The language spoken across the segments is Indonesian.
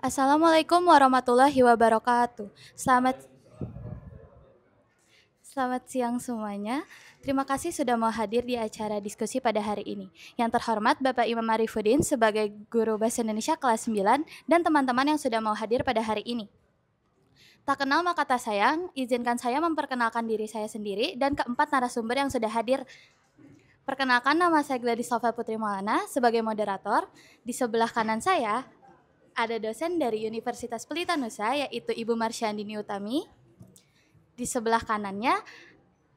Assalamualaikum warahmatullahi wabarakatuh. Selamat siang semuanya. Terima kasih sudah mau hadir di acara diskusi pada hari ini. Yang terhormat Bapak Imam Arifuddin sebagai Guru Bahasa Indonesia kelas 9 dan teman-teman yang sudah mau hadir pada hari ini. Tak kenal maka tak sayang, izinkan saya memperkenalkan diri saya sendiri dan keempat narasumber yang sudah hadir. Perkenalkan, nama saya Gladys Sofia Putri Maulana sebagai moderator. Di sebelah kanan saya ada dosen dari Universitas Pelita Nusa yaitu Ibu Marsyandini Utami. Di sebelah kanannya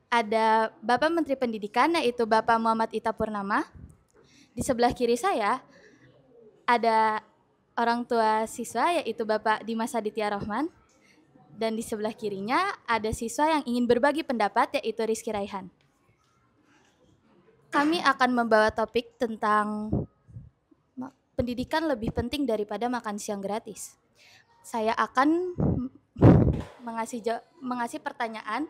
ada Bapak Menteri Pendidikan yaitu Bapak Muhammad Ita Purnama. Di sebelah kiri saya ada orang tua siswa yaitu Bapak Dimas Aditya Rohman. Dan di sebelah kirinya ada siswa yang ingin berbagi pendapat yaitu Rizky Raihan. Kami akan membawa topik tentang pendidikan lebih penting daripada makan siang gratis. Saya akan mengasih pertanyaan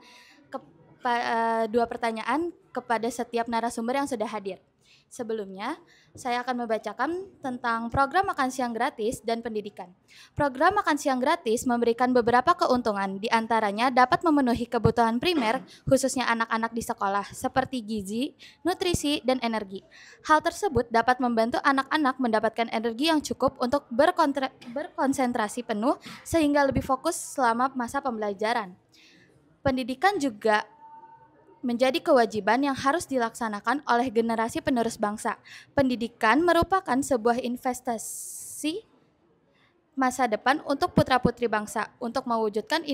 dua pertanyaan kepada setiap narasumber yang sudah hadir. Sebelumnya, saya akan membacakan tentang program makan siang gratis dan pendidikan. Program makan siang gratis memberikan beberapa keuntungan, di antaranya dapat memenuhi kebutuhan primer, khususnya anak-anak di sekolah, seperti gizi, nutrisi, dan energi. Hal tersebut dapat membantu anak-anak mendapatkan energi yang cukup untuk berkonsentrasi penuh, sehingga lebih fokus selama masa pembelajaran. Pendidikan juga menjadi kewajiban yang harus dilaksanakan oleh generasi penerus bangsa. Pendidikan merupakan sebuah investasi masa depan untuk putra-putri bangsa untuk mewujudkan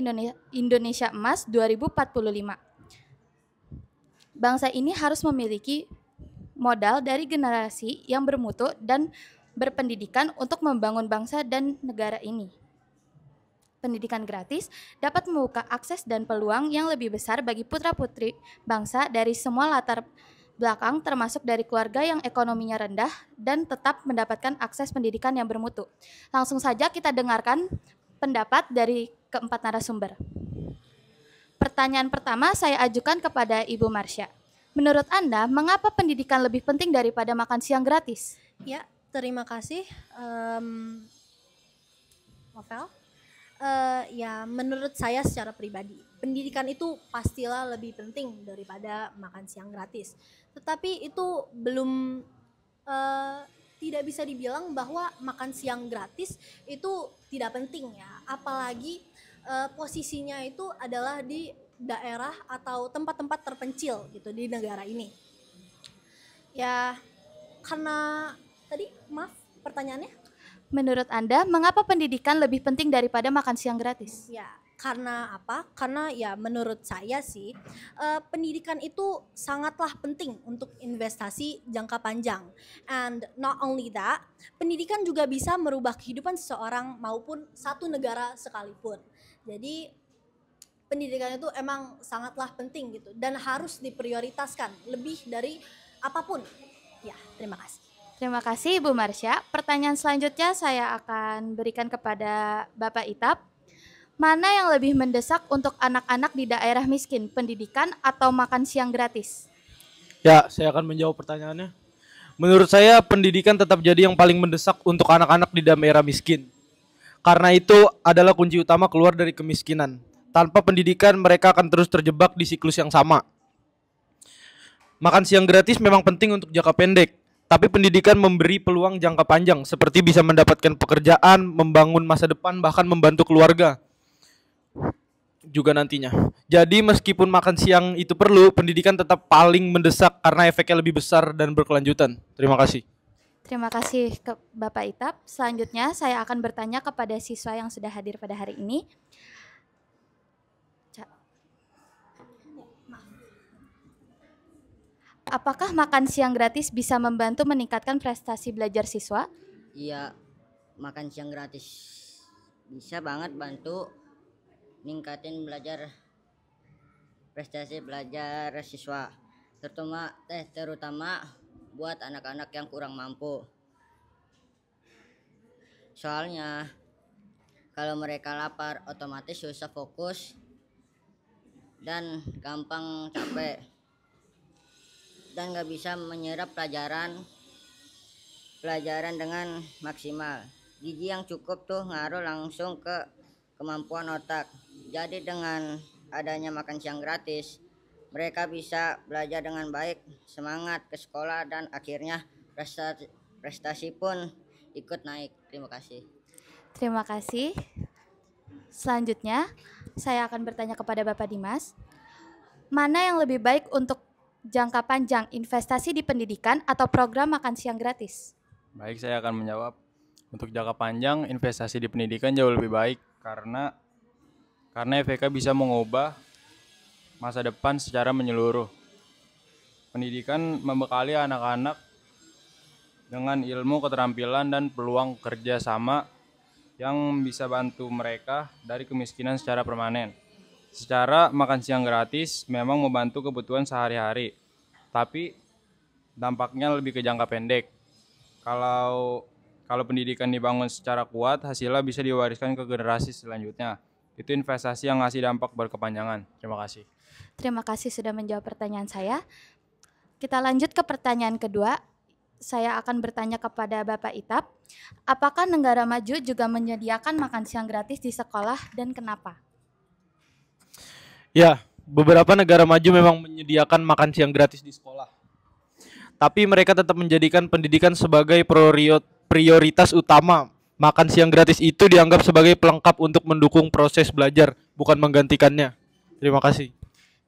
Indonesia Emas 2045. Bangsa ini harus memiliki modal dari generasi yang bermutu dan berpendidikan untuk membangun bangsa dan negara ini. Pendidikan gratis dapat membuka akses dan peluang yang lebih besar bagi putra-putri bangsa dari semua latar belakang, termasuk dari keluarga yang ekonominya rendah dan tetap mendapatkan akses pendidikan yang bermutu. Langsung saja kita dengarkan pendapat dari keempat narasumber. Pertanyaan pertama saya ajukan kepada Ibu Marsha. Menurut Anda, mengapa pendidikan lebih penting daripada makan siang gratis? Ya, terima kasih, Novel. Ya, menurut saya secara pribadi, pendidikan itu pastilah lebih penting daripada makan siang gratis. Tetapi itu belum eh, tidak bisa dibilang bahwa makan siang gratis itu tidak penting ya. Apalagi posisinya itu adalah di daerah atau tempat-tempat terpencil gitu di negara ini. Ya, karena tadi maaf pertanyaannya. Menurut Anda, mengapa pendidikan lebih penting daripada makan siang gratis? Ya, karena apa? Karena ya menurut saya sih pendidikan itu sangatlah penting untuk investasi jangka panjang. And not only that, pendidikan juga bisa merubah kehidupan seseorang maupun satu negara sekalipun. Jadi pendidikan itu emang sangatlah penting gitu dan harus diprioritaskan lebih dari apapun. Ya, terima kasih. Terima kasih Ibu Marsha. Pertanyaan selanjutnya saya akan berikan kepada Bapak Itap. Mana yang lebih mendesak untuk anak-anak di daerah miskin, pendidikan atau makan siang gratis? Ya, saya akan menjawab pertanyaannya. Menurut saya pendidikan tetap jadi yang paling mendesak untuk anak-anak di daerah miskin. Karena itu adalah kunci utama keluar dari kemiskinan. Tanpa pendidikan mereka akan terus terjebak di siklus yang sama. Makan siang gratis memang penting untuk jangka pendek, tapi pendidikan memberi peluang jangka panjang seperti bisa mendapatkan pekerjaan, membangun masa depan, bahkan membantu keluarga juga nantinya. Jadi meskipun makan siang itu perlu, pendidikan tetap paling mendesak karena efeknya lebih besar dan berkelanjutan. Terima kasih. Terima kasih ke Bapak Itap. Selanjutnya saya akan bertanya kepada siswa yang sudah hadir pada hari ini. Apakah makan siang gratis bisa membantu meningkatkan prestasi belajar siswa? Iya, makan siang gratis bisa banget bantu ningkatin prestasi belajar siswa, terutama buat anak-anak yang kurang mampu. Soalnya kalau mereka lapar otomatis susah fokus dan gampang capek dan nggak bisa menyerap pelajaran dengan maksimal. gizi yang cukup tuh ngaruh langsung ke kemampuan otak. Jadi dengan adanya makan siang gratis, mereka bisa belajar dengan baik, semangat ke sekolah dan akhirnya prestasi pun ikut naik. Terima kasih. Terima kasih. Selanjutnya, saya akan bertanya kepada Bapak Dimas, mana yang lebih baik untuk jangka panjang, investasi di pendidikan atau program makan siang gratis? Baik, saya akan menjawab. Untuk jangka panjang, investasi di pendidikan jauh lebih baik karena efeknya bisa mengubah masa depan secara menyeluruh. Pendidikan membekali anak-anak dengan ilmu, keterampilan, dan peluang kerja sama yang bisa bantu mereka dari kemiskinan secara permanen. Secara makan siang gratis memang membantu kebutuhan sehari-hari, tapi dampaknya lebih ke jangka pendek. Kalau kalau pendidikan dibangun secara kuat, hasilnya bisa diwariskan ke generasi selanjutnya. Itu investasi yang ngasih dampak berkepanjangan. Terima kasih. Terima kasih sudah menjawab pertanyaan saya. Kita lanjut ke pertanyaan kedua. Saya akan bertanya kepada Bapak Itap, apakah negara maju juga menyediakan makan siang gratis di sekolah dan kenapa? Ya, beberapa negara maju memang menyediakan makan siang gratis di sekolah. Tapi mereka tetap menjadikan pendidikan sebagai prioritas utama. Makan siang gratis itu dianggap sebagai pelengkap untuk mendukung proses belajar, bukan menggantikannya. Terima kasih.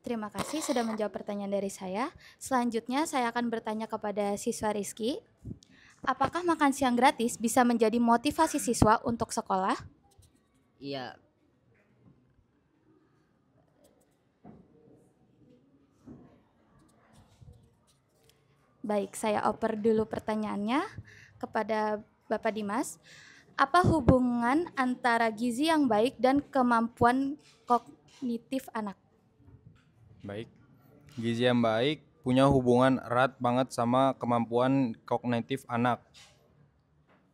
Terima kasih sudah menjawab pertanyaan dari saya. Selanjutnya saya akan bertanya kepada siswa Rizky, apakah makan siang gratis bisa menjadi motivasi siswa untuk sekolah? Iya, Baik, saya oper dulu pertanyaannya kepada Bapak Dimas. Apa hubungan antara gizi yang baik dan kemampuan kognitif anak? Baik. Gizi yang baik punya hubungan erat banget sama kemampuan kognitif anak.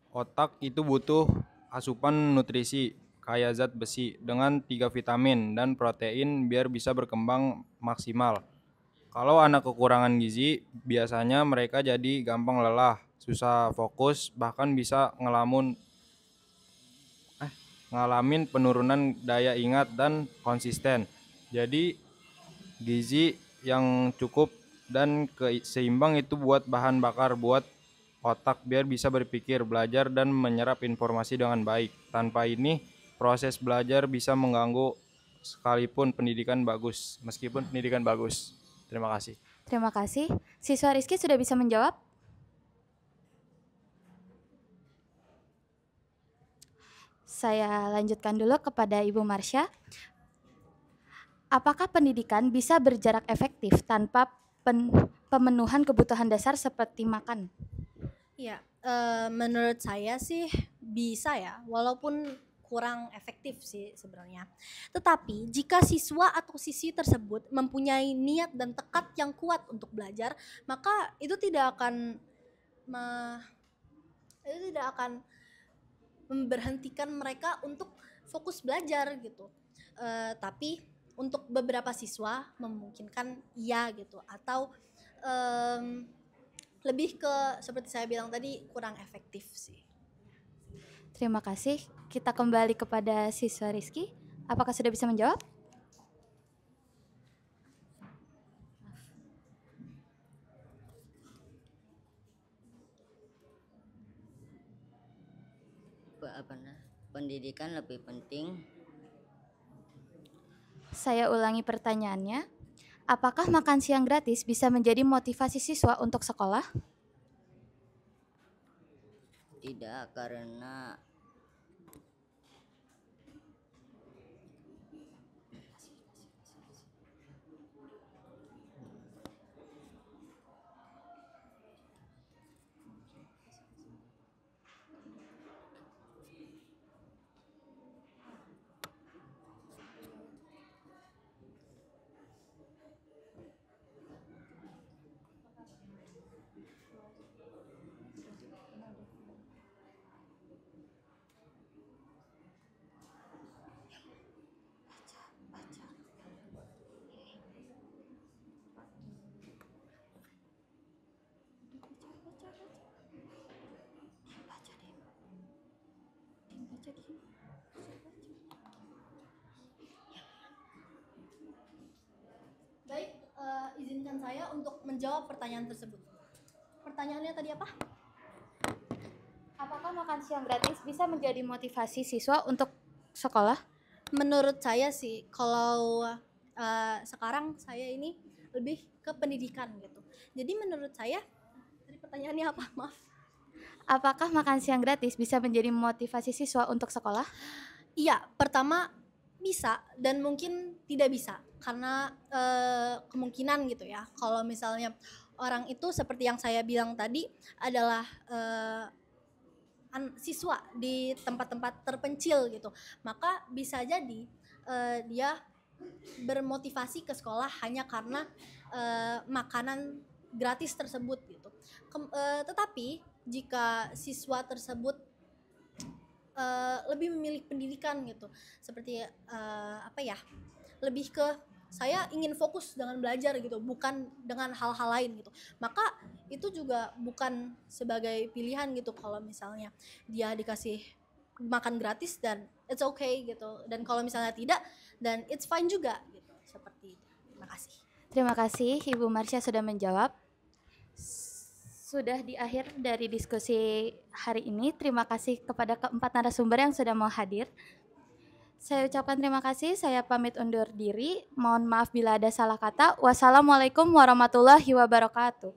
Otak itu butuh asupan nutrisi kaya zat besi dengan 3 vitamin dan protein biar bisa berkembang maksimal. Kalau anak kekurangan gizi, biasanya mereka jadi gampang lelah, susah fokus, bahkan bisa ngalamin penurunan daya ingat dan konsisten. Jadi gizi yang cukup dan seimbang itu buat bahan bakar buat otak biar bisa berpikir, belajar, dan menyerap informasi dengan baik. Tanpa ini, proses belajar bisa mengganggu meskipun pendidikan bagus. Terima kasih. Terima kasih. Siswa Rizky sudah bisa menjawab? Saya lanjutkan dulu kepada Ibu Marsha. Apakah pendidikan bisa berjarak efektif tanpa pemenuhan kebutuhan dasar seperti makan? Ya, menurut saya sih bisa ya, walaupun kurang efektif sih sebenarnya. Tetapi jika siswa atau siswi tersebut mempunyai niat dan tekad yang kuat untuk belajar, maka itu tidak akan memberhentikan mereka untuk fokus belajar gitu. Tapi untuk beberapa siswa memungkinkan iya gitu, atau lebih ke seperti saya bilang tadi kurang efektif sih. Terima kasih. Kita kembali kepada siswa Rizky. Apakah sudah bisa menjawab? pendidikan lebih penting. Saya ulangi pertanyaannya. Apakah makan siang gratis bisa menjadi motivasi siswa untuk sekolah? Tidak, karena Baik, izinkan saya untuk menjawab pertanyaan tersebut. Pertanyaannya tadi apa? Apakah makan siang gratis bisa menjadi motivasi siswa untuk sekolah? Menurut saya sih, kalau sekarang saya ini lebih ke pendidikan gitu. Jadi menurut saya, tadi pertanyaannya apa? Maaf. Apakah makan siang gratis bisa menjadi motivasi siswa untuk sekolah? Iya, pertama bisa dan mungkin tidak bisa karena kemungkinan gitu ya. Kalau misalnya orang itu seperti yang saya bilang tadi adalah siswa di tempat-tempat terpencil gitu, maka bisa jadi dia bermotivasi ke sekolah hanya karena makanan gratis tersebut gitu. Tetapi jika siswa tersebut lebih memilih pendidikan gitu, seperti lebih ke saya ingin fokus dengan belajar gitu, bukan dengan hal-hal lain gitu, maka itu juga bukan sebagai pilihan gitu. Kalau misalnya dia dikasih makan gratis dan it's okay gitu, dan kalau misalnya tidak dan it's fine juga gitu, seperti itu. Terima kasih. Terima kasih Ibu Marsha sudah menjawab. Sudah di akhir dari diskusi hari ini. Terima kasih kepada keempat narasumber yang sudah mau hadir. Saya ucapkan terima kasih, saya pamit undur diri. Mohon maaf bila ada salah kata. Wassalamualaikum warahmatullahi wabarakatuh.